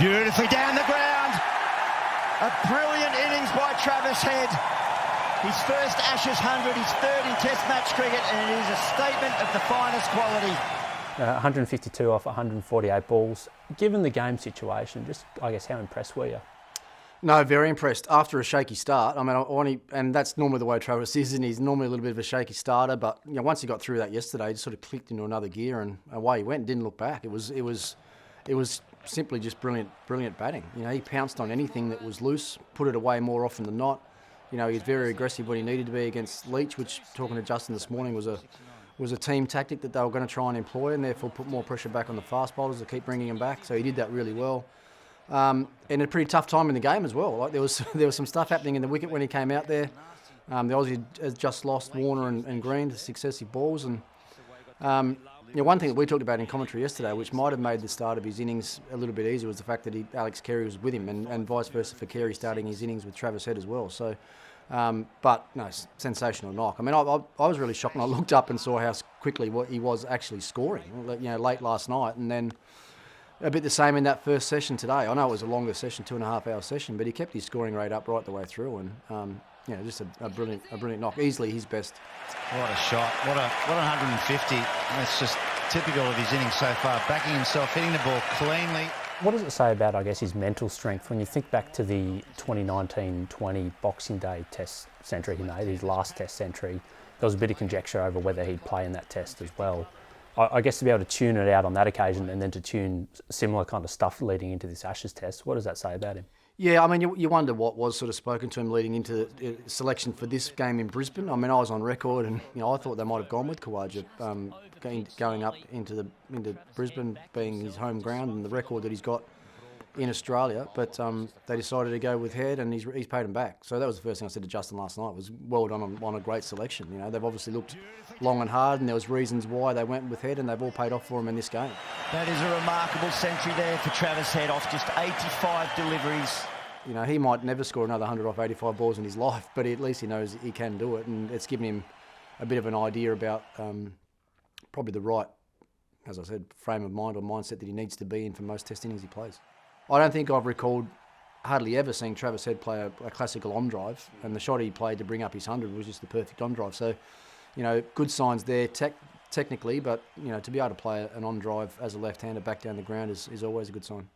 Beautifully down the ground. A brilliant innings by Travis Head. His first Ashes 100, his third in Test match cricket, and it is a statement of the finest quality. 152 off 148 balls. Given the game situation, just I guess how impressed were you? No, very impressed. After a shaky start, I mean, and that's normally the way Travis is, and he's normally a little bit of a shaky starter. But once he got through that yesterday, he just sort of clicked into another gear, and away he went. Didn't look back. It was simply just brilliant batting. He pounced on anything that was loose, put it away more often than not. He was very aggressive when he needed to be against Leach, which, talking to Justin this morning, was a team tactic that they were going to try and employ, and therefore put more pressure back on the fast bowlers to keep bringing him back. So he did that really well. And a pretty tough time in the game as well. Like there was some stuff happening in the wicket when he came out there. The Aussie has just lost Warner and Green to successive balls, and one thing that we talked about in commentary yesterday, which might have made the start of his innings a little bit easier, was the fact that Alex Carey was with him, and vice versa for Carey starting his innings with Travis Head as well. So, but no, sensational knock. I mean, I was really shocked when I looked up and saw how quickly he was actually scoring. Late last night, and then a bit the same in that first session today. I know it was a longer session, 2.5 hour session, but he kept his scoring rate up right the way through, and just a brilliant knock. Easily his best. What a shot! What 150! That's just typical of his innings so far. Backing himself, hitting the ball cleanly. What does it say about, I guess, his mental strength when you think back to the 2019-20 Boxing Day Test century he made, his last Test century? There was a bit of conjecture over whether he'd play in that Test as well. I guess to be able to tune it out on that occasion and then to tune similar kind of stuff leading into this Ashes Test, what does that say about him? Yeah, I mean, you wonder what was sort of spoken to him leading into the selection for this game in Brisbane. I mean, I was on record, and I thought they might have gone with Khawaja going up into Brisbane, being his home ground and the record that he's got in Australia. But they decided to go with Head, and he's paid him back. So that was the first thing I said to Justin last night, was well done on a great selection. They've obviously looked long and hard, and there was reasons why they went with Head, and they've all paid off for him in this game. That is a remarkable century there for Travis Head off just 85 deliveries. He might never score another 100 off 85 balls in his life, but at least he knows he can do it, and it's given him a bit of an idea about probably the right, as I said, frame of mind or mindset that he needs to be in for most Test innings he plays. I don't think I've recalled hardly ever seeing Travis Head play a classical on drive, and the shot he played to bring up his 100 was just the perfect on drive. So, good signs there technically, but to be able to play an on drive as a left-hander back down the ground is always a good sign.